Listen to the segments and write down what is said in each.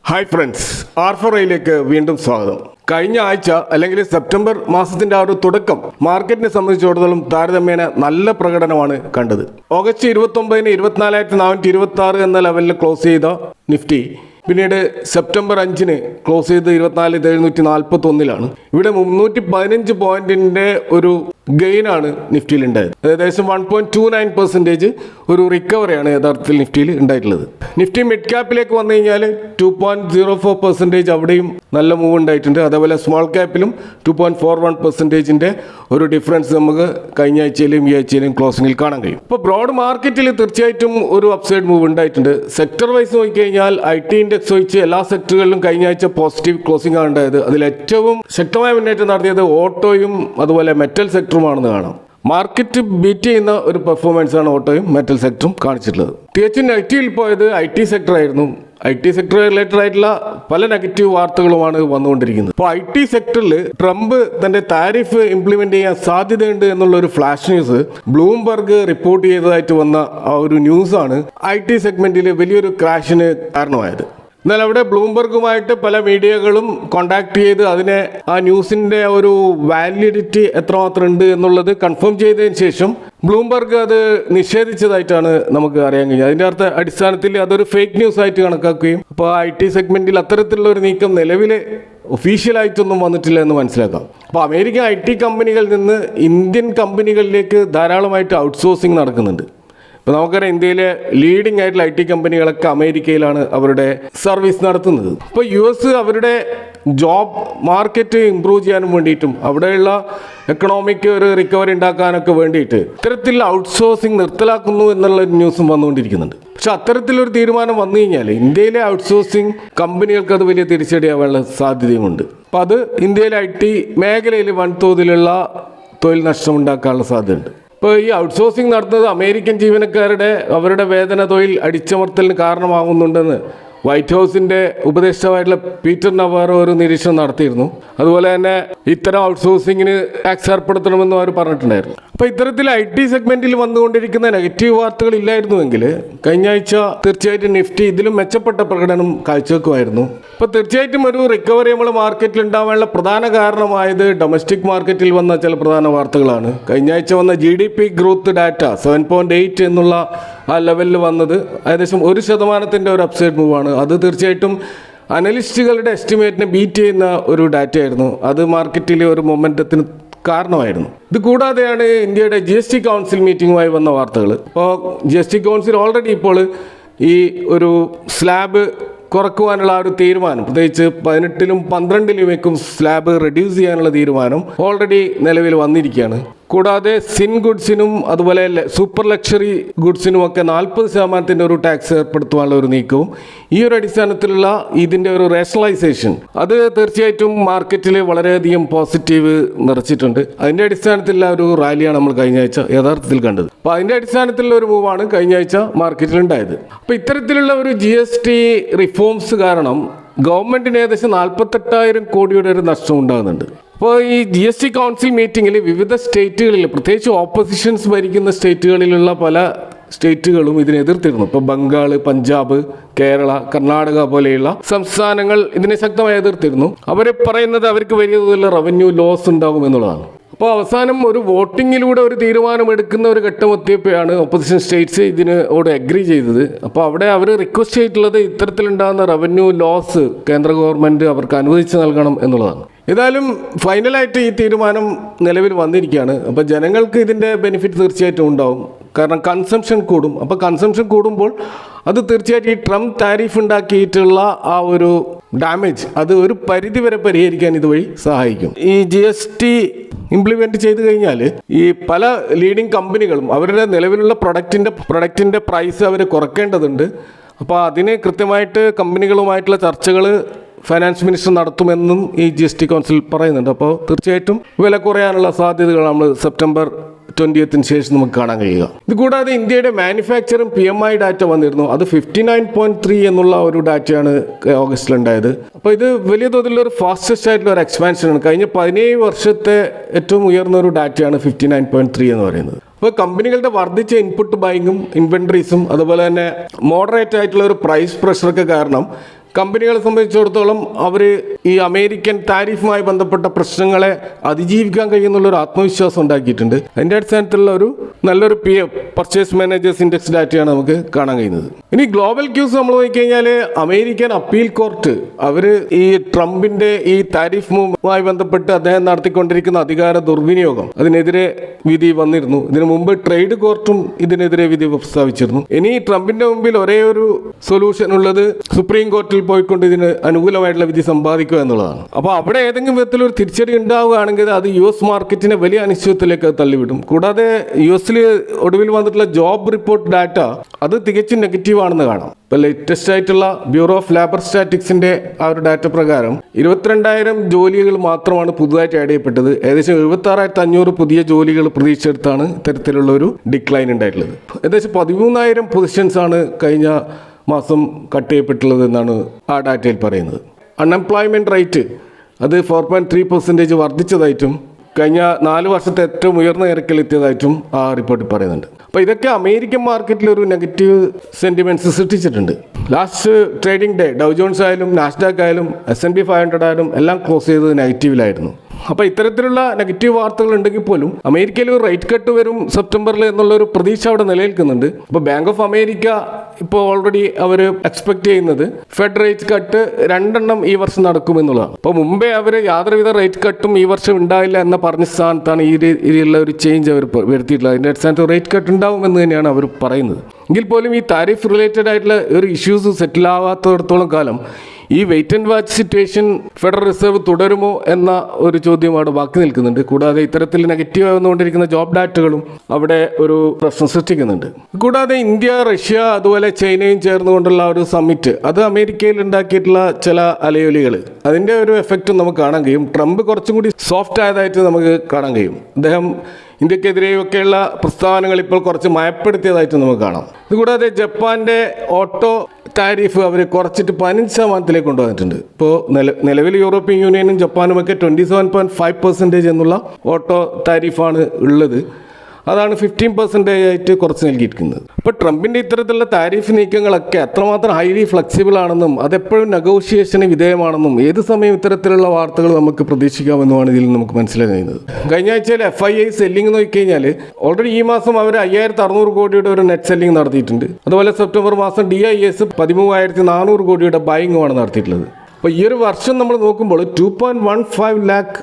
Hi friends, R4iലേക്ക് വീണ്ടും സ്വാഗതം. കഴിഞ്ഞ ആഴ്ച അല്ലെങ്കിൽ സെപ്റ്റംബർ മാസത്തിന്റെ ആ ഒരു തുടക്കം മാർക്കറ്റിനെ സംബന്ധിച്ചിടത്തോളം താരതമ്യേന നല്ല പ്രകടനമാണ് കണ്ടത്. ഓഗസ്റ്റ് 29-ന് 24,426 എന്ന ലെവലിൽ ക്ലോസ് ചെയ്ത നിഫ്റ്റി പിന്നീട് സെപ്റ്റംബർ 5-ന് ക്ലോസ് ചെയ്ത് 24,741-ലാണ്. ഇവിടെ 315 പോയിന്റിന്റെ ഒരു ഗെയിനാണ് നിഫ്റ്റിയിൽ ഉണ്ടായത്. ഏകദേശം 1.29% ഒരു റിക്കവറിയാണ് യഥാർത്ഥത്തിൽ നിഫ്റ്റിയിൽ ഉണ്ടായിട്ടുള്ളത്. നിഫ്റ്റി മിഡ് ക്യാപ്പിലേക്ക് വന്നു കഴിഞ്ഞാൽ 2.04% അവിടെയും നല്ല മൂവ് ഉണ്ടായിട്ടുണ്ട്. അതേപോലെ സ്മോൾ ക്യാപ്പിലും 2.41% ഒരു ഡിഫറൻസ് നമുക്ക് കഴിഞ്ഞ ആഴ്ചയിലും ഈ ആഴ്ചയിലും ക്ലോസിംഗിൽ കാണാൻ കഴിയും. ഇപ്പോൾ ബ്രോഡ് മാർക്കറ്റിൽ തീർച്ചയായിട്ടും ഒരു അപ്സൈഡ് മൂവ് ഉണ്ടായിട്ടുണ്ട്. സെക്ടർ വൈസ് നോക്കിക്കഴിഞ്ഞാൽ IT ഇൻഡെക്സ് ഒഴിച്ച് എല്ലാ സെക്ടറുകളിലും കഴിഞ്ഞ ആഴ്ച പോസിറ്റീവ് ക്ലോസിംഗ് ആണ് ഉണ്ടായത്. അതിൽ ഏറ്റവും ശക്തമായ മുന്നേറ്റം നടത്തിയത് ഓട്ടോയും അതുപോലെ മെറ്റൽ സെക്ടറുമാണെന്ന് കാണാം. മാർക്കറ്റ് ബീറ്റ് ചെയ്യുന്ന ഒരു പെർഫോമൻസ് ആണ് ഓട്ടോയും മെറ്റൽ സെക്ടറും കാണിച്ചിട്ടുള്ളത്. തികച്ചും നെഗറ്റീവിൽ പോയത് IT സെക്ടർ ആയിരുന്നു. IT സെക്ടർ റിലേറ്റഡ് ആയിട്ടുള്ള പല നെഗറ്റീവ് വാർത്തകളുമാണ് വന്നുകൊണ്ടിരിക്കുന്നത്. ഇപ്പോൾ IT സെക്ടറിൽ ട്രംപ് തന്റെ താരിഫ് ഇംപ്ലിമെന്റ് ചെയ്യാൻ സാധ്യതയുണ്ട് എന്നുള്ള ഒരു ഫ്ലാഷ് ന്യൂസ് ബ്ലൂംബർഗ് റിപ്പോർട്ട് ചെയ്തതായിട്ട് വന്ന ആ ഒരു ന്യൂസാണ് IT സെഗ്മെന്റിൽ വലിയൊരു ക്രാഷിന് കാരണമായത്. എന്നാൽ അവിടെ ബ്ലൂംബർഗുമായിട്ട് പല മീഡിയകളും കോണ്ടാക്ട് ചെയ്ത് അതിനെ ആ ന്യൂസിന്റെ ഒരു വാലിഡിറ്റി എത്രമാത്രം ഉണ്ട് എന്നുള്ളത് കൺഫേം ചെയ്തതിന് ശേഷം ബ്ലൂംബർഗ് അത് നിഷേധിച്ചതായിട്ടാണ് നമുക്ക് അറിയാൻ കഴിഞ്ഞത്. അതിന്റെ അടിസ്ഥാനത്തിൽ അതൊരു ഫേക്ക് ന്യൂസ് ആയിട്ട് കണക്കാക്കുകയും അപ്പോൾ IT സെഗ്മെന്റിൽ അത്തരത്തിലുള്ള ഒരു നീക്കം നിലവിലെ ഒഫീഷ്യലായിട്ടൊന്നും വന്നിട്ടില്ല എന്ന് മനസ്സിലാക്കാം. അപ്പോൾ അമേരിക്കൻ IT കമ്പനികളിൽ നിന്ന് ഇന്ത്യൻ കമ്പനികളിലേക്ക് ധാരാളമായിട്ട് ഔട്ട്സോഴ്സിങ് നടക്കുന്നുണ്ട്. ഇപ്പോൾ നമുക്കറിയാം ഇന്ത്യയിലെ ലീഡിംഗ് ആയിട്ടുള്ള IT കമ്പനികളൊക്കെ അമേരിക്കയിലാണ് അവരുടെ സർവീസ് നടത്തുന്നത്. ഇപ്പോൾ US അവരുടെ ജോബ് മാർക്കറ്റ് ഇംപ്രൂവ് ചെയ്യാനും വേണ്ടിയിട്ടും അവിടെയുള്ള എക്കണോമിക് ഒരു റിക്കവറി ഉണ്ടാക്കാനൊക്കെ വേണ്ടിയിട്ട് ഇത്തരത്തിലുള്ള ഔട്ട്സോഴ്സിങ് നിർത്തലാക്കുന്നു എന്നുള്ള ന്യൂസും വന്നുകൊണ്ടിരിക്കുന്നുണ്ട്. പക്ഷെ അത്തരത്തിലൊരു തീരുമാനം വന്നു കഴിഞ്ഞാൽ ഇന്ത്യയിലെ ഔട്ട്സോഴ്സിങ് കമ്പനികൾക്ക് അത് വലിയ തിരിച്ചടിയാവാനുള്ള സാധ്യതയുമുണ്ട്. അപ്പോൾ അത് ഇന്ത്യയിലെ IT മേഖലയിൽ വൻതോതിലുള്ള തൊഴിൽ നഷ്ടം ഉണ്ടാക്കാനുള്ള സാധ്യതയുണ്ട്. ഇപ്പോൾ ഈ ഔട്ട്സോഴ്സിങ് നടത്തുന്നത് അമേരിക്കൻ ജീവനക്കാരുടെ അവരുടെ വേതന തൊഴിൽ അടിച്ചമർത്തലിന് കാരണമാകുന്നുണ്ടെന്ന് വൈറ്റ് ഹൗസിന്റെ ഉപദേഷ്ടാവായിട്ടുള്ള പീറ്റർ നവാറോ ഒരു നിരീക്ഷണം നടത്തിയിരുന്നു. അതുപോലെ തന്നെ ഇത്തരം ഔട്ട്സോഴ്സിങ്ങിന് ടാക്സ് ഏർപ്പെടുത്തണമെന്നും അവർ പറഞ്ഞിട്ടുണ്ടായിരുന്നു. അപ്പോൾ ഇത്തരത്തിൽ IT സെഗ്മെന്റിൽ വന്നുകൊണ്ടിരിക്കുന്ന നെഗറ്റീവ് വാർത്തകൾ ഇല്ലായിരുന്നുവെങ്കിൽ കഴിഞ്ഞ ആഴ്ച തീർച്ചയായിട്ടും നിഫ്റ്റി ഇതിലും മെച്ചപ്പെട്ട പ്രകടനം കാഴ്ചവെക്കുമായിരുന്നു. ഇപ്പോൾ തീർച്ചയായിട്ടും ഒരു റിക്കവറി നമ്മൾ മാർക്കറ്റിൽ ഉണ്ടാവാനുള്ള പ്രധാന കാരണമായത് ഡൊമസ്റ്റിക് മാർക്കറ്റിൽ വന്ന ചില പ്രധാന വാർത്തകളാണ്. കഴിഞ്ഞ ആഴ്ച വന്ന GDP ഗ്രോത്ത് ഡാറ്റ 7.8 എന്നുള്ള ആ ലെവലിൽ വന്നത് ഏകദേശം 1% ഒരു അപ്സൈഡ് മൂവാണ്. അത് തീർച്ചയായിട്ടും അനലിസ്റ്റുകളുടെ എസ്റ്റിമേറ്റിനെ ബീറ്റ് ചെയ്യുന്ന ഒരു ഡാറ്റ ആയിരുന്നു. അത് മാർക്കറ്റിലെ ഒരു മൊമെന്റത്തിന് കാരണമായിരുന്നു. ഇത് കൂടാതെയാണ് ഇന്ത്യയുടെ GST കൗൺസിൽ മീറ്റിംഗുമായി വന്ന വാർത്തകൾ. അപ്പോൾ GST കൗൺസിൽ ഓൾറെഡി ഇപ്പോൾ ഈ ഒരു സ്ലാബ് കുറക്കുവാനുള്ള ആ ഒരു തീരുമാനം, പ്രത്യേകിച്ച് 18-ലും 12-ലും സ്ലാബ് റെഡ്യൂസ് ചെയ്യാനുള്ള തീരുമാനം ഓൾറെഡി നിലവിൽ വന്നിരിക്കുകയാണ്. കൂടാതെ സിൻ ഗുഡ്സിനും അതുപോലെ സൂപ്പർ ലക്ഷറി ഗുഡ്സിനും ഒക്കെ 40% ഒരു ടാക്സ് ഏർപ്പെടുത്തുവാനുള്ള ഒരു നീക്കവും ഈ ഒരു അടിസ്ഥാനത്തിലുള്ള ഇതിൻ്റെ ഒരു റേഷണലൈസേഷൻ അത് തീർച്ചയായിട്ടും മാർക്കറ്റിൽ വളരെയധികം പോസിറ്റീവ് നിറച്ചിട്ടുണ്ട്. അതിൻ്റെ അടിസ്ഥാനത്തിലുള്ള ഒരു റാലിയാണ് നമ്മൾ കഴിഞ്ഞ ആഴ്ച യഥാർത്ഥത്തിൽ കണ്ടത്. അപ്പോൾ അതിൻ്റെ അടിസ്ഥാനത്തിലുള്ള ഒരു മൂവാണ് കഴിഞ്ഞ ആഴ്ച മാർക്കറ്റിൽ ഉണ്ടായത്. അപ്പോൾ ഇത്തരത്തിലുള്ള ഒരു GST റിഫോംസ് കാരണം ഗവൺമെന്റിന് ഏകദേശം 48,000 കോടിയുടെ ഒരു നഷ്ടം ഉണ്ടാകുന്നുണ്ട്. അപ്പോൾ ഈ GST കൗൺസിൽ മീറ്റിങ്ങിൽ വിവിധ സ്റ്റേറ്റുകളിൽ, പ്രത്യേകിച്ച് ഓപ്പോസിഷൻസ് ഭരിക്കുന്ന സ്റ്റേറ്റുകളിലുള്ള പല സ്റ്റേറ്റുകളും ഇതിനെ എതിർത്തിരുന്നു. ഇപ്പോൾ ബംഗാൾ, പഞ്ചാബ്, കേരള, കർണാടക പോലെയുള്ള സംസ്ഥാനങ്ങൾ ഇതിനെ ശക്തമായി എതിർത്തിരുന്നു. അവർ പറയുന്നത് അവർക്ക് വലിയ തോതിലുള്ള റവന്യൂ ലോസ് ഉണ്ടാകും എന്നുള്ളതാണ്. അപ്പോൾ അവസാനം ഒരു വോട്ടിങ്ങിലൂടെ ഒരു തീരുമാനമെടുക്കുന്ന ഒരു ഘട്ടം എത്തിയപ്പോഴാണ് ഓപ്പോസിഷൻ സ്റ്റേറ്റ്സ് ഇതിനോട് അഗ്രി ചെയ്തത്. അപ്പോൾ അവിടെ അവർ റിക്വസ്റ്റ് ചെയ്തിട്ടുള്ളത് ഇത്തരത്തിലുണ്ടാകുന്ന റവന്യൂ ലോസ് കേന്ദ്ര ഗവൺമെൻറ് അവർക്ക് അനുവദിച്ച് നൽകണം എന്നുള്ളതാണ്. ഏതായാലും ഫൈനലായിട്ട് ഈ തീരുമാനം നിലവിൽ വന്നിരിക്കുകയാണ്. അപ്പോൾ ജനങ്ങൾക്ക് ഇതിൻ്റെ ബെനിഫിറ്റ് തീർച്ചയായിട്ടും ഉണ്ടാവും. കാരണം കൺസംഷൻ കൂടും. അപ്പോൾ കൺസംഷൻ കൂടുമ്പോൾ അത് തീർച്ചയായിട്ടും ഈ ട്രംപ് താരിഫ് ഉണ്ടാക്കിയിട്ടുള്ള ആ ഒരു ഡാമേജ് അത് ഒരു പരിധി വരെ പരിഹരിക്കാൻ ഇതുവഴി സഹായിക്കും. ഈ GST ഇംപ്ലിമെന്റ് ചെയ്ത് കഴിഞ്ഞാൽ ഈ പല ലീഡിങ് കമ്പനികളും അവരുടെ നിലവിലുള്ള പ്രൊഡക്റ്റിൻ്റെ പ്രൈസ് അവർ കുറയ്ക്കേണ്ടതുണ്ട്. അപ്പോൾ അതിന് കൃത്യമായിട്ട് കമ്പനികളുമായിട്ടുള്ള ചർച്ചകൾ ഫൈനാൻസ് മിനിസ്റ്റർ നടത്തുമെന്നും ഈ GST കൗൺസിൽ പറയുന്നുണ്ട്. അപ്പോൾ തീർച്ചയായിട്ടും വില കുറയാനുള്ള സാധ്യതകൾ നമ്മൾ സെപ്റ്റംബർ 20ന് ശേഷം നമുക്ക് കാണാൻ കഴിയുക. ഇത് കൂടാതെ ഇന്ത്യയുടെ മാനുഫാക്ചറിംഗ് PMI ഡാറ്റ വന്നിരുന്നു. അത് 59.3 എന്നുള്ള ഒരു ഡാറ്റയാണ് ഓഗസ്റ്റിലുണ്ടായത്. അപ്പോൾ ഇത് വലിയ തോതിലുള്ള ഒരു ഫാസ്റ്റസ്റ്റ് ആയിട്ടുള്ള ഒരു എക്സ്പാൻഷനാണ്. കഴിഞ്ഞ 17 വർഷത്തെ ഏറ്റവും ഉയർന്ന ഒരു ഡാറ്റയാണ് 59.3 എന്ന് പറയുന്നത്. അപ്പോൾ കമ്പനികളുടെ വർദ്ധിച്ച ഇൻപുട്ട് ബൈങ്ങും ഇൻവെൻട്രീസും അതുപോലെ തന്നെ മോഡറേറ്റ് ആയിട്ടുള്ള ഒരു പ്രൈസ് പ്രഷറൊക്കെ കാരണം കമ്പനികളെ സംബന്ധിച്ചിടത്തോളം അവർ ഈ അമേരിക്കൻ താരിഫുമായി ബന്ധപ്പെട്ട പ്രശ്നങ്ങളെ അതിജീവിക്കാൻ കഴിയുന്നുള്ളൊരു ആത്മവിശ്വാസം ഉണ്ടാക്കിയിട്ടുണ്ട്. അതിൻ്റെ അടിസ്ഥാനത്തിലുള്ള ഒരു നല്ലൊരു പർച്ചേസ് മാനേജേഴ്സ് ഇൻഡെക്സ് ഡാറ്റയാണ് നമുക്ക് കാണാൻ കഴിയുന്നത്. ഇനി ഗ്ലോബൽ ക്യൂസ് നമ്മൾ നോക്കിക്കഴിഞ്ഞാൽ അമേരിക്കൻ അപ്പീൽ കോർട്ട് അവർ ഈ ട്രംപിന്റെ ഈ താരിഫ് മൂവുമായി ബന്ധപ്പെട്ട് അദ്ദേഹം നടത്തിക്കൊണ്ടിരിക്കുന്ന അധികാര ദുർവിനിയോഗം അതിനെതിരെ വിധി വന്നിരുന്നു. ഇതിനു മുമ്പ് ട്രേഡ് കോർട്ടും ഇതിനെതിരെ വിധി പ്രസ്താവിച്ചിരുന്നു. ഇനി ട്രംപിന്റെ മുമ്പിൽ ഒരേ ഒരു സൊല്യൂഷൻ ഉള്ളത് സുപ്രീം കോർട്ടിൽ പോയിക്കൊണ്ട് ഇതിന് അനുകൂലമായിട്ടുള്ള വിധി സമ്പാദിക്കുക എന്നുള്ളതാണ്. അപ്പോൾ അവിടെ ഏതെങ്കിലും വിധത്തിൽ ഒരു തിരിച്ചടി ഉണ്ടാവുകയാണെങ്കിൽ അത് US മാർക്കറ്റിനെ വലിയ അനിശ്ചിതത്വത്തിലേക്ക് തള്ളിവിടും. കൂടാതെ US ഒടുവിൽ വന്നിട്ടുള്ള ജോബ് റിപ്പോർട്ട് ഡാറ്റ അത് തികച്ചും നെഗറ്റീവ് ആണെന്ന് കാണാം. ഇപ്പോൾ ലേറ്റസ്റ്റ് ആയിട്ടുള്ള ബ്യൂറോ ഓഫ് ലേബർ സ്റ്റാറ്റിക്സിന്റെ ആ ഒരു ഡാറ്റ പ്രകാരം 22,000 ജോലികൾ മാത്രമാണ് പുതുതായിട്ട് ആഡ് ചെയ്യപ്പെട്ടത്. ഏകദേശം 76,500 പുതിയ ജോലികൾ പ്രതീക്ഷിച്ചെടുത്താണ് ഇത്തരത്തിലുള്ള ഒരു ഡിക്ലൈൻ ഉണ്ടായിട്ടുള്ളത്. ഏകദേശം 13,000 പൊസിഷൻസ് ആണ് കഴിഞ്ഞ മാസം കട്ട് ചെയ്യപ്പെട്ടുള്ളത് എന്നാണ് ആ ഡാറ്റയിൽ പറയുന്നത്. അൺഎംപ്ലോയ്മെൻറ്റ് റേറ്റ് അത് 4.3% വർദ്ധിച്ചതായിട്ടും കഴിഞ്ഞ 4 വർഷത്തെ ഏറ്റവും ഉയർന്ന നിരക്കിലെത്തിയതായിട്ടും ആ റിപ്പോർട്ടിൽ പറയുന്നുണ്ട്. അപ്പോൾ ഇതൊക്കെ അമേരിക്കൻ മാർക്കറ്റിൽ ഒരു നെഗറ്റീവ് സെൻറ്റിമെൻറ്റ്സ് സൃഷ്ടിച്ചിട്ടുണ്ട്. ലാസ്റ്റ് ട്രേഡിംഗ് ഡേ ഡൗ ജോൺസ് ആയാലും നാസ്ഡാക്ക് ആയാലും S&P 500 ആയാലും എല്ലാം ക്ലോസ് ചെയ്തത് നെഗറ്റീവിലായിരുന്നു. അപ്പോൾ ഇത്തരത്തിലുള്ള നെഗറ്റീവ് വാർത്തകൾ ഉണ്ടെങ്കിൽ പോലും അമേരിക്കയിൽ ഒരു റേറ്റ് കട്ട് വരും സെപ്റ്റംബറിൽ എന്നുള്ളൊരു പ്രതീക്ഷ അവിടെ നിലനിൽക്കുന്നുണ്ട്. ഇപ്പോൾ ബാങ്ക് ഓഫ് അമേരിക്ക ഇപ്പോൾ ഓൾറെഡി അവർ എക്സ്പെക്ട് ചെയ്യുന്നത് ഫെഡ് റേറ്റ് കട്ട് 2 ഈ വർഷം നടക്കുമെന്നുള്ളതാണ്. അപ്പോൾ മുമ്പേ അവർ യാതൊരുവിധ റേറ്റ് കട്ടും ഈ വർഷം ഉണ്ടായില്ല എന്ന പറഞ്ഞ സ്ഥാനത്താണ് ഈ രീതിയിലുള്ള ഒരു ചേഞ്ച് അവർ വരുത്തിയിട്ടുള്ളത്. അതിൻ്റെ അടിസ്ഥാനത്തിൽ റേറ്റ് കട്ട് ഉണ്ടാവുമെന്ന് തന്നെയാണ് അവർ പറയുന്നത്. എങ്കിൽ പോലും ഈ താരിഫ് റിലേറ്റഡ് ആയിട്ടുള്ള ഒരു ഇഷ്യൂസ് സെറ്റിൽ ആവാത്തിടത്തോളം കാലം ഈ wait and watch situation federal reserve തുടരുമോ എന്ന ഒരു ചോദ്യം അവിടെ ബാക്കി നിൽക്കുന്നുണ്ട്. കൂടാതെ ഇത്തരത്തിൽ നെഗറ്റീവ് ആവുന്നുകൊണ്ടിരിക്കുന്ന ജോബ് ഡാറ്റകളും അവിടെ ഒരു പ്രശ്നം സൃഷ്ടിക്കുന്നുണ്ട്. കൂടാതെ ഇന്ത്യ, റഷ്യ അതുപോലെ ചൈനയും ചേർന്നുകൊണ്ടുള്ള ഒരു സമ്മിറ്റ് അത് അമേരിക്കയിൽ ഉണ്ടാക്കിയിട്ടുള്ള ചില അലയൊലികൾ അതിൻ്റെ ഒരു എഫക്റ്റും നമുക്ക് കാണാൻ കഴിയും. ട്രംപ് കുറച്ചും കൂടി സോഫ്റ്റ് ആയതായിട്ട് നമുക്ക് കാണാൻ കഴിയും. അദ്ദേഹം ഇന്ത്യക്കെതിരെയൊക്കെയുള്ള പ്രസ്താവനകൾ ഇപ്പോൾ കുറച്ച് മയപ്പെടുത്തിയതായിട്ട് നമുക്ക് കാണാം. ഇതുകൂടാതെ ജപ്പാന്റെ ഓട്ടോ താരിഫ് അവർ കുറച്ചിട്ട് 15% കൊണ്ടുവന്നിട്ടുണ്ട്. ഇപ്പോൾ നിലവിൽ യൂറോപ്യൻ യൂണിയനും ജപ്പാനുമൊക്കെ 27.5% എന്നുള്ള ഓട്ടോ താരിഫാണ് ഉള്ളത്. അതാണ് 15% ആയിട്ട് കുറച്ച് നൽകിയിരിക്കുന്നത്. അപ്പോൾ ട്രംപിൻ്റെ ഇത്തരത്തിലുള്ള താരിഫ് നീക്കങ്ങളൊക്കെ അത്രമാത്രം ഹൈലി ഫ്ലെക്സിബിൾ ആണെന്നും അതെപ്പോഴും നെഗോഷിയേഷന് വിധേയമാണെന്നും ഏത് സമയം ഇത്തരത്തിലുള്ള വാർത്തകൾ നമുക്ക് പ്രതീക്ഷിക്കാമെന്നുമാണ് ഇതിൽ നമുക്ക് മനസ്സിലാക്കുന്നത്. കഴിഞ്ഞ ആഴ്ചയിൽ FII സെല്ലിംഗ് നോക്കിക്കഴിഞ്ഞാൽ ഓൾറെഡി ഈ മാസം അവർ 5,600 കോടിയുടെ ഒരു നെറ്റ് സെല്ലിംഗ് നടത്തിയിട്ടുണ്ട്. അതുപോലെ സെപ്റ്റംബർ മാസം DIS 13,400 കോടിയുടെ ബൈങ്ങുമാണ് നടത്തിയിട്ടുള്ളത്. അപ്പോൾ ഈ ഒരു വർഷം നമ്മൾ നോക്കുമ്പോൾ 2.15 lakh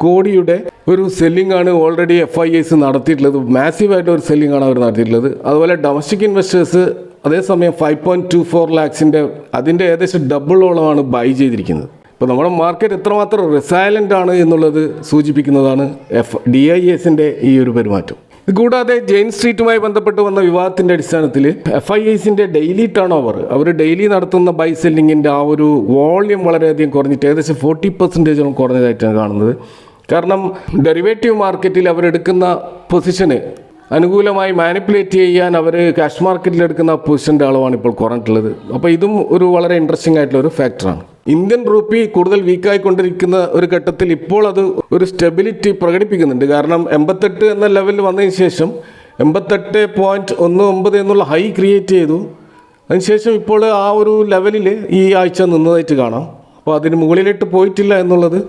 കോടിയുടെ ഒരു സെല്ലിംഗ് ആണ് ഓൾറെഡി FIIs നടത്തിയിട്ടുള്ളത്. മാസീവായിട്ട് ഒരു സെല്ലിംഗ് ആണ് അവർ നടത്തിയിട്ടുള്ളത്. അതുപോലെ ഡൊമസ്റ്റിക് ഇൻവെസ്റ്റേഴ്സ് അതേസമയം 5.24 lakhs അതിൻ്റെ ഏകദേശം ഡബിളോളമാണ് ബൈ ചെയ്തിരിക്കുന്നത്. ഇപ്പോൾ നമ്മുടെ മാർക്കറ്റ് എത്രമാത്രം റിസൈലൻ്റ് ആണ് എന്നുള്ളത് സൂചിപ്പിക്കുന്നതാണ് DISൻ്റെ ഈ ഒരു പെരുമാറ്റം. കൂടാതെ ജെയിൻ സ്ട്രീറ്റുമായി ബന്ധപ്പെട്ട് വന്ന വിവാദത്തിൻ്റെ അടിസ്ഥാനത്തിൽ FIIsൻ്റെ ഡെയിലി ടേൺ ഓവർ അവർ ഡെയിലി നടത്തുന്ന ബൈ സെല്ലിങ്ങിൻ്റെ ആ ഒരു വോള്യൂം വളരെയധികം കുറഞ്ഞിട്ട് ഏകദേശം 40% കുറഞ്ഞതായിട്ടാണ് കാണുന്നത്. കാരണം ഡെറിവേറ്റീവ് മാർക്കറ്റിൽ അവരെടുക്കുന്ന പൊസിഷന് അനുകൂലമായി മാനിപ്പുലേറ്റ് ചെയ്യാൻ അവർ ക്യാഷ് മാർക്കറ്റിൽ എടുക്കുന്ന പൊസിഷൻ്റെ അളവാണ് ഇപ്പോൾ കുറഞ്ഞിട്ടുള്ളത്. അപ്പോൾ ഇതും ഒരു വളരെ ഇൻട്രസ്റ്റിംഗ് ആയിട്ടുള്ള ഒരു ഫാക്ടറാണ്. ഇന്ത്യൻ റുപ്പി കൂടുതൽ വീക്കായിക്കൊണ്ടിരിക്കുന്ന ഒരു ഘട്ടത്തിൽ ഇപ്പോൾ അത് ഒരു സ്റ്റെബിലിറ്റി പ്രകടിപ്പിക്കുന്നുണ്ട്. കാരണം 88 എന്ന ലെവലിൽ വന്നതിന് ശേഷം 88.19 എന്നുള്ള ഹൈ ക്രിയേറ്റ് ചെയ്തു. അതിനുശേഷം ഇപ്പോൾ ആ ഒരു ലെവലിൽ ഈ ആഴ്ച നിന്നതായിട്ട് കാണാം. അപ്പോൾ അതിന് മുകളിലിട്ട് പോയിട്ടില്ല എന്നുള്ളത്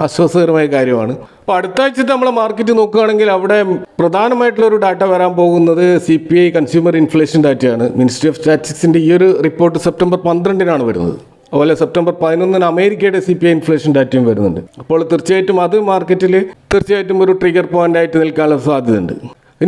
ആശ്വാസകരമായ കാര്യമാണ്. അപ്പോൾ അടുത്ത ആഴ്ചത്തെ നമ്മളെ മാർക്കറ്റ് നോക്കുകയാണെങ്കിൽ അവിടെ പ്രധാനമായിട്ടുള്ള ഒരു ഡാറ്റ വരാൻ പോകുന്നത് CPI കൺസ്യൂമർ ഇൻഫ്ലേഷൻ ഡാറ്റയാണ്. മിനിസ്ട്രി ഓഫ് സ്റ്റാറ്റിസ്റ്റിക്സിൻ്റെ ഈ ഒരു റിപ്പോർട്ട് സെപ്റ്റംബർ 12 വരുന്നത്. അതുപോലെ സെപ്റ്റംബർ 11 അമേരിക്കയുടെ CPI ഇൻഫ്ലേഷൻ ഡാറ്റയും വരുന്നുണ്ട്. അപ്പോൾ തീർച്ചയായിട്ടും അത് മാർക്കറ്റിൽ തീർച്ചയായിട്ടും ഒരു ട്രിഗർ പോയിന്റ് ആയിട്ട് നിൽക്കാനുള്ള സാധ്യതയുണ്ട്.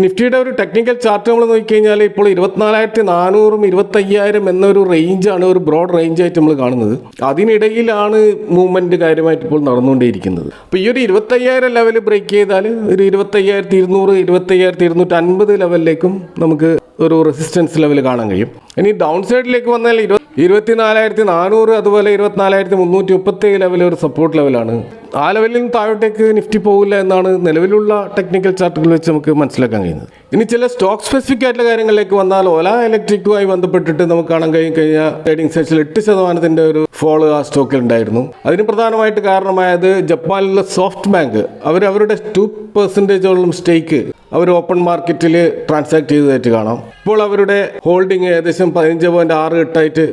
നിഫ്റ്റിയുടെ ഒരു ടെക്നിക്കൽ ചാർട്ട് നമ്മൾ നോക്കിക്കഴിഞ്ഞാൽ ഇപ്പോൾ 24,400 25,000 എന്നൊരു റേഞ്ചാണ്, ഒരു ബ്രോഡ് റേഞ്ചായിട്ട് നമ്മൾ കാണുന്നത്. അതിനിടയിലാണ് മൂവ്മെൻറ്റ് കാര്യമായിട്ട് ഇപ്പോൾ നടന്നുകൊണ്ടേയിരിക്കുന്നത്. അപ്പോൾ ഈ ഒരു 25,000 ലെവൽ ബ്രേക്ക് ചെയ്താൽ ഒരു 25,200 25,250 ലെവലിലേക്കും നമുക്ക് ഒരു റെസിസ്റ്റൻസ് ലെവൽ കാണാൻ കഴിയും. ഇനി ഡൗൺ സൈഡിലേക്ക് വന്നാൽ 24,400 അതുപോലെ 24,337 ലെവൽ ഒരു സപ്പോർട്ട് ലെവലാണ്. ആ ലെവലിൽ നിന്ന് താഴോട്ടേക്ക് നിഫ്റ്റി പോകില്ല എന്നാണ് നിലവിലുള്ള ടെക്നിക്കൽ ചാർട്ടുകൾ വെച്ച് നമുക്ക് മനസ്സിലാക്കാൻ കഴിയുന്നത്. ഇനി ചില സ്റ്റോക്ക് സ്പെസിഫിക് ആയിട്ടുള്ള കാര്യങ്ങളിലേക്ക് വന്നാൽ ഓല ഇലക്ട്രിക്കുമായി ബന്ധപ്പെട്ടിട്ട് നമുക്ക് കാണാൻ കഴിഞ്ഞ ട്രേഡിംഗ് സെഷനിൽ 8% ഒരു ഫോള് ആ സ്റ്റോക്കിൽ ഉണ്ടായിരുന്നു. അതിന് പ്രധാനമായിട്ട് കാരണമായത് ജപ്പാനിലെ സോഫ്റ്റ് ബാങ്ക് അവരുടെ 2% സ്റ്റേക്ക് അവർ ഓപ്പൺ മാർക്കറ്റിൽ ട്രാൻസാക്ട് ചെയ്തതായിട്ട് കാണാം. ഇപ്പോൾ അവരുടെ ഹോൾഡിംഗ് ഏകദേശം 15.68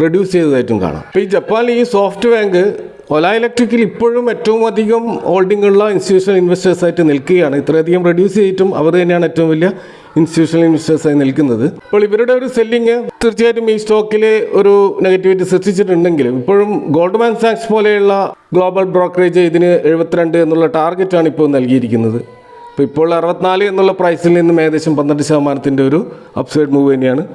റെഡ്യൂസ് ചെയ്തതായിട്ടും കാണാം. ഇപ്പോൾ ഈ ജപ്പാനിൽ ഈ സോഫ്റ്റ് ബാങ്ക് ഒല ഇലക്ട്രിക്കിൽ ഇപ്പോഴും ഏറ്റവും അധികം ഹോൾഡിംഗ് ഉള്ള ഇൻസ്റ്റിറ്റ്യൂഷണൽ ഇൻവെസ്റ്റേഴ്സായിട്ട് നിൽക്കുകയാണ്. ഇത്രയധികം റെഡ്യൂസ് ചെയ്തിട്ടും അവർ തന്നെയാണ് ഏറ്റവും വലിയ ഇൻസ്റ്റിറ്റ്യൂഷണൽ ഇൻവെസ്റ്റേഴ്സായി നിൽക്കുന്നത്. അപ്പോൾ ഇവരുടെ ഒരു സെല്ലിങ് തീർച്ചയായിട്ടും ഈ സ്റ്റോക്കിൽ ഒരു നെഗറ്റിവിറ്റി സൃഷ്ടിച്ചിട്ടുണ്ടെങ്കിലും ഇപ്പോഴും ഗോൾഡ്മാൻ സാക്സ് പോലെയുള്ള ഗ്ലോബൽ ബ്രോക്കറേജ് ഇതിന് 72 എന്നുള്ള ടാർഗറ്റാണ് ഇപ്പോൾ നൽകിയിരിക്കുന്നത്. ഇപ്പോൾ 64 എന്നുള്ള പ്രൈസിൽ നിന്നും ഏകദേശം 12% ഒരു അപ്സൈഡ് മൂവ് തന്നെയാണ്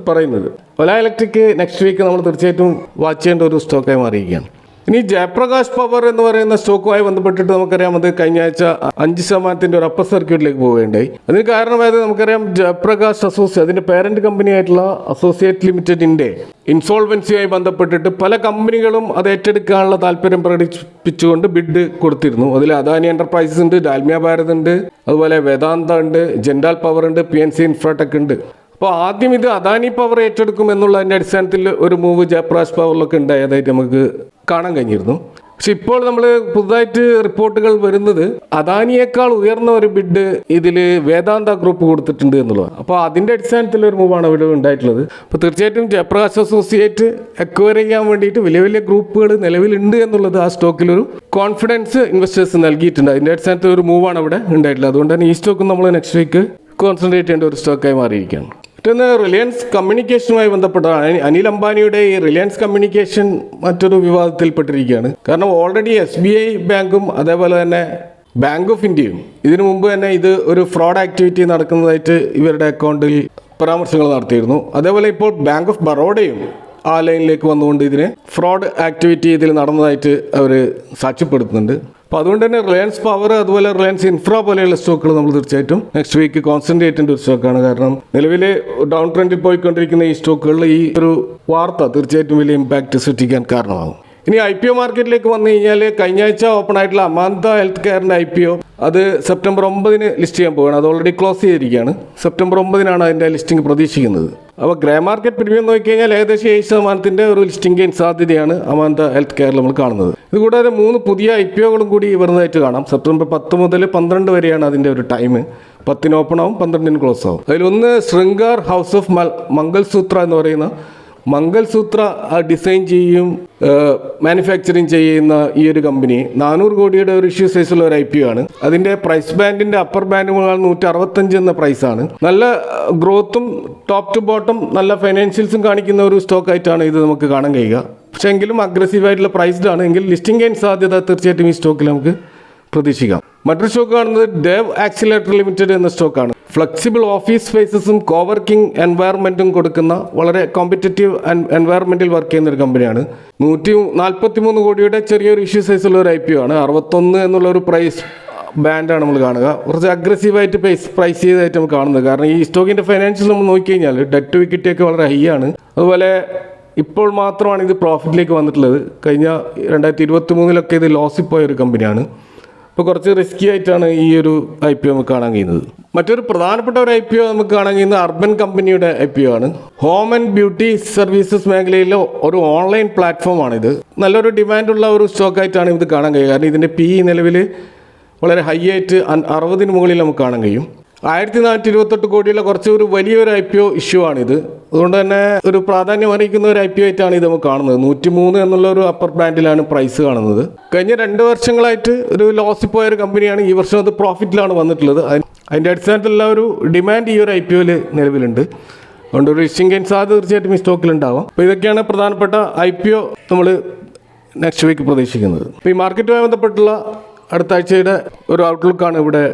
പറയുന്നത്. ഒല ഇലക്ട്രിക് നെക്സ്റ്റ് വീക്ക് നമ്മൾ തീർച്ചയായിട്ടും വാച്ച് ചെയ്യേണ്ട ഒരു സ്റ്റോക്കായി മാറിയിരിക്കുകയാണ്. ഇനി ജയപ്രകാശ് പവർ എന്ന് പറയുന്ന സ്റ്റോക്കുമായി ബന്ധപ്പെട്ടിട്ട് നമുക്കറിയാം അത് കഴിഞ്ഞ ആഴ്ച 5% ഒരു അപ്പർ സർക്യൂട്ടിലേക്ക് പോവുകയുണ്ടായി. അതിന് കാരണമായത് നമുക്കറിയാം ജയപ്രകാശ് അതിന്റെ പേരന്റ് കമ്പനിയായിട്ടുള്ള അസോസിയേറ്റ് ലിമിറ്റഡിന്റെ ഇൻസോൾവൻസിയുമായി ബന്ധപ്പെട്ടിട്ട് പല കമ്പനികളും അത് ഏറ്റെടുക്കാനുള്ള താല്പര്യം പ്രകടിപ്പിച്ചുകൊണ്ട് ബിഡ് കൊടുത്തിരുന്നു. അതിൽ അദാനി എന്റർപ്രൈസസ് ഉണ്ട്, ഡാൽമിയ ഭാരത് ഉണ്ട്, അതുപോലെ വേദാന്ത ഉണ്ട്, ജെൻഡാൽ പവർ ഉണ്ട്, PNC ഇൻഫ്രാടെക് ഉണ്ട്. അപ്പോൾ ആദ്യം ഇത് അദാനി പവർ ഏറ്റെടുക്കും എന്നുള്ളതിൻ്റെ അടിസ്ഥാനത്തിൽ ഒരു മൂവ് ജയപ്രകാശ് പവറിലൊക്കെ ഉണ്ടായതായിട്ട് നമുക്ക് കാണാൻ കഴിഞ്ഞിരുന്നു. പക്ഷെ ഇപ്പോൾ നമ്മൾ പുതുതായിട്ട് റിപ്പോർട്ടുകൾ വരുന്നത് അദാനിയേക്കാൾ ഉയർന്ന ഒരു ബിഡ് ഇതിൽ വേദാന്ത ഗ്രൂപ്പ് കൊടുത്തിട്ടുണ്ട് എന്നുള്ളതാണ്. അപ്പോൾ അതിൻ്റെ അടിസ്ഥാനത്തിൽ ഒരു മൂവാണ് ഇവിടെ ഉണ്ടായിട്ടുള്ളത്. അപ്പോൾ തീർച്ചയായിട്ടും ജയപ്രകാശ് അസോസിയേറ്റ് അക്വയർ ചെയ്യാൻ വേണ്ടിയിട്ട് വലിയ വലിയ ഗ്രൂപ്പുകൾ നിലവിലുണ്ട് എന്നുള്ളത് ആ സ്റ്റോക്കിലൊരു കോൺഫിഡൻസ് ഇൻവെസ്റ്റേഴ്സ് നൽകിയിട്ടുണ്ട്. അതിൻ്റെ അടിസ്ഥാനത്തിൽ ഒരു മൂവാണ് ഇവിടെ ഉണ്ടായിട്ടുള്ളത്. അതുകൊണ്ട് തന്നെ ഈ സ്റ്റോക്ക് നമ്മൾ നെക്സ്റ്റ് വീക്ക് കോൺസെൻട്രേറ്റ് ചെയ്യേണ്ട ഒരു സ്റ്റോക്കായി മാറിയിരിക്കുകയാണ്. മറ്റൊന്ന് റിലയൻസ് കമ്മ്യൂണിക്കേഷനുമായി ബന്ധപ്പെട്ടതാണ്. അനിൽ അംബാനിയുടെ ഈ റിലയൻസ് കമ്മ്യൂണിക്കേഷൻ മറ്റൊരു വിവാദത്തിൽപ്പെട്ടിരിക്കുകയാണ്. കാരണം ഓൾറെഡി SBI ബാങ്കും അതേപോലെ തന്നെ ബാങ്ക് ഓഫ് ഇന്ത്യയും ഇതിനു മുമ്പ് തന്നെ ഇത് ഒരു ഫ്രോഡ് ആക്ടിവിറ്റി നടക്കുന്നതായിട്ട് ഇവരുടെ അക്കൗണ്ടിൽ പരാമർശങ്ങൾ നടത്തിയിരുന്നു. അതേപോലെ ഇപ്പോൾ ബാങ്ക് ഓഫ് ബറോഡയും ആ ലൈനിലേക്ക് വന്നുകൊണ്ട് ഇതിനെ ഫ്രോഡ് ആക്ടിവിറ്റി ഇതിൽ നടന്നതായിട്ട് അവർ സാക്ഷ്യപ്പെടുത്തുന്നുണ്ട്. അപ്പോൾ അതുകൊണ്ട് തന്നെ റിലയൻസ് പവർ അതുപോലെ റിലയൻസ് ഇൻഫ്ര പോലെയുള്ള സ്റ്റോക്കുകൾ നമ്മൾ തീർച്ചയായിട്ടും നെക്സ്റ്റ് വീക്ക് കോൺസെൻട്രേറ്റ് ചെയ്യേണ്ട ഒരു സ്റ്റോക്കാണ്. കാരണം നിലവിൽ ഡൗൺ ട്രെൻഡിൽ പോയിക്കൊണ്ടിരിക്കുന്ന ഈ സ്റ്റോക്കുകളിൽ ഈ ഒരു വാർത്ത തീർച്ചയായിട്ടും വലിയ ഇമ്പാക്റ്റ് സൃഷ്ടിക്കാൻ കാരണമാകും. ഇനി IPO മാർക്കറ്റിലേക്ക് വന്നു കഴിഞ്ഞാൽ കഴിഞ്ഞ ആഴ്ച ഓപ്പൺ ആയിട്ടുള്ള അമാന്ത ഹെൽത്ത് കെയറിൻ്റെ IPO അത് സെപ്റ്റംബർ 9 ലിസ്റ്റ് ചെയ്യാൻ പോവുകയാണ്. അത് ഓൾറെഡി ക്ലോസ് ചെയ്തിരിക്കുകയാണ്. സെപ്റ്റംബർ 9 അതിൻ്റെ ലിസ്റ്റിംഗ് പ്രതീക്ഷിക്കുന്നത്. അപ്പോൾ ഗ്രേ മാർക്കറ്റ് പ്രീമിയം നോക്കിക്കഴിഞ്ഞാൽ ഏകദേശം 7% ഒരു ലിസ്റ്റിംഗ് ഗെയിൻ സാധ്യതയാണ് അമാന്ത ഹെൽത്ത് കെയറിൽ നമ്മൾ കാണുന്നത്. ഇതുകൂടാതെ 3 പുതിയ IPOകളും കൂടി വരുന്നതായിട്ട് കാണാം. സെപ്റ്റംബർ 10 മുതൽ 12 വരെയാണ് അതിൻ്റെ ഒരു ടൈം. 10 ഓപ്പൺ ആവും, 12 ക്ലോസ് ആവും. അതിലൊന്ന് ശൃംഗാർ ഹൗസ് ഓഫ് മംഗൾസൂത്ര എന്ന് പറയുന്ന മംഗൾസൂത്ര ഡിസൈൻ ചെയ്യും മാനുഫാക്ചറിങ് ചെയ്യുന്ന ഈ ഒരു കമ്പനി 400 കോടിയുടെ ഒരു ഇഷ്യൂ സൈസുള്ള ഒരു IPO ആണ്. അതിൻ്റെ പ്രൈസ് ബാൻഡിൻ്റെ അപ്പർ ബാൻഡ് 165 എന്ന പ്രൈസാണ്. നല്ല ഗ്രോത്തും ടോപ്പ് ടു ബോട്ടം നല്ല ഫൈനാൻഷ്യൽസും കാണിക്കുന്ന ഒരു സ്റ്റോക്കായിട്ടാണ് ഇത് നമുക്ക് കാണാൻ കഴിയുക. പക്ഷേ എങ്കിലും അഗ്രസീവായിട്ടുള്ള പ്രൈസ്ഡ് ആണ്. എങ്കിൽ ലിസ്റ്റിംഗ് ഗെയിൻ സാധ്യത തീർച്ചയായിട്ടും ഈ സ്റ്റോക്കിൽ നമുക്ക് പ്രതീക്ഷിക്കാം. മറ്റൊരു സ്റ്റോക്ക് കാണുന്നത് ഡേവ് ആക്സിലേറ്റർ ലിമിറ്റഡ് എന്ന സ്റ്റോക്കാണ്. ഫ്ലെക്സിബിൾ ഓഫീസ് സ്പേസസും കോവർക്കിംഗ് എൻവയറമെൻറ്റും കൊടുക്കുന്ന വളരെ കോമ്പറ്റേറ്റീവ് എൻവയറമെൻറ്റിൽ വർക്ക് ചെയ്യുന്ന ഒരു കമ്പനിയാണ്. 143 കോടിയുടെ ചെറിയൊരു ഇഷ്യൂ സൈസുള്ള ഒരു IPO ആണ്. 61 എന്നുള്ളൊരു പ്രൈസ് ബാൻഡാണ് നമ്മൾ കാണുക. കുറച്ച് അഗ്രസീവായിട്ട് പ്രൈസ് ചെയ്തതായിട്ട് നമുക്ക് കാണുന്നത്. കാരണം ഈ സ്റ്റോക്കിൻ്റെ ഫൈനാൻഷ്യൽ നമ്മൾ നോക്കിക്കഴിഞ്ഞാൽ ഡെറ്റ് ടു ഇക്വിറ്റിയൊക്കെ വളരെ ഹൈ ആണ്. അതുപോലെ ഇപ്പോൾ മാത്രമാണ് ഇത് പ്രോഫിറ്റിലേക്ക് വന്നിട്ടുള്ളത്. കഴിഞ്ഞ 2023 ഇത് ലോസിൽ പോയ ഒരു കമ്പനിയാണ്. അപ്പോൾ കുറച്ച് റിസ്കി ആയിട്ടാണ് ഈ ഒരു IPO നമുക്ക് കാണാൻ കഴിയുന്നത്. മറ്റൊരു പ്രധാനപ്പെട്ട ഒരു IPO നമുക്ക് കാണാൻ കഴിയുന്നത് അർബൻ കമ്പനിയുടെ IPO ആണ്. ഹോം ആൻഡ് ബ്യൂട്ടി സർവീസസ് മേഖലയിലെ ഒരു ഓൺലൈൻ പ്ലാറ്റ്ഫോമാണിത്. നല്ലൊരു ഡിമാൻഡുള്ള ഒരു സ്റ്റോക്കായിട്ടാണ് ഇത് കാണാൻ കഴിയുക. കാരണം ഇതിൻ്റെ PE നിലവിൽ വളരെ ഹൈ ആയിട്ട് 60 മുകളിൽ നമുക്ക് കാണാൻ കഴിയും. 1428 കോടിയുള്ള കുറച്ച് ഒരു വലിയൊരു IPO ഇഷ്യൂ ആണിത്. അതുകൊണ്ട് തന്നെ ഒരു പ്രാധാന്യം അറിയിക്കുന്ന ഒരു IPO ആയിട്ടാണ് ഇത് നമുക്ക് കാണുന്നത്. 103 എന്നുള്ള ഒരു അപ്പർ ബാൻഡിലാണ് പ്രൈസ് കാണുന്നത്. കഴിഞ്ഞ 2 വർഷങ്ങളായിട്ട് ഒരു ലോസിൽ പോയ ഒരു കമ്പനിയാണ്. ഈ വർഷം അത് പ്രോഫിറ്റിലാണ് വന്നിട്ടുള്ളത്. അതിൻ്റെ അടിസ്ഥാനത്തിലുള്ള ഒരു ഡിമാൻഡ് ഈ ഒരു IPOയിൽ നിലവിലുണ്ട്. അതുകൊണ്ട് ഒരു ലിസ്റ്റിംഗ് ഗെയിൻ സാധ്യത തീർച്ചയായിട്ടും ഈ സ്റ്റോക്കിലുണ്ടാവാം. അപ്പോൾ ഇതൊക്കെയാണ് പ്രധാനപ്പെട്ട IPO നമ്മൾ നെക്സ്റ്റ് വീക്ക് പ്രതീക്ഷിക്കുന്നത്. അപ്പോൾ ഈ മാർക്കറ്റുമായി ബന്ധപ്പെട്ടുള്ള അടുത്ത ആഴ്ചയുടെ ഒരു ഔട്ട്ലുക്കാണ് ഇവിടെ.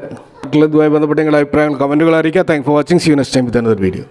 ഇതുമായി ബന്ധപ്പെട്ട നിങ്ങളുടെ അഭിപ്രായങ്ങൾ കമൻറ്റുകൾ അറിയിക്കുക. Thank for watching. See you next time with another video.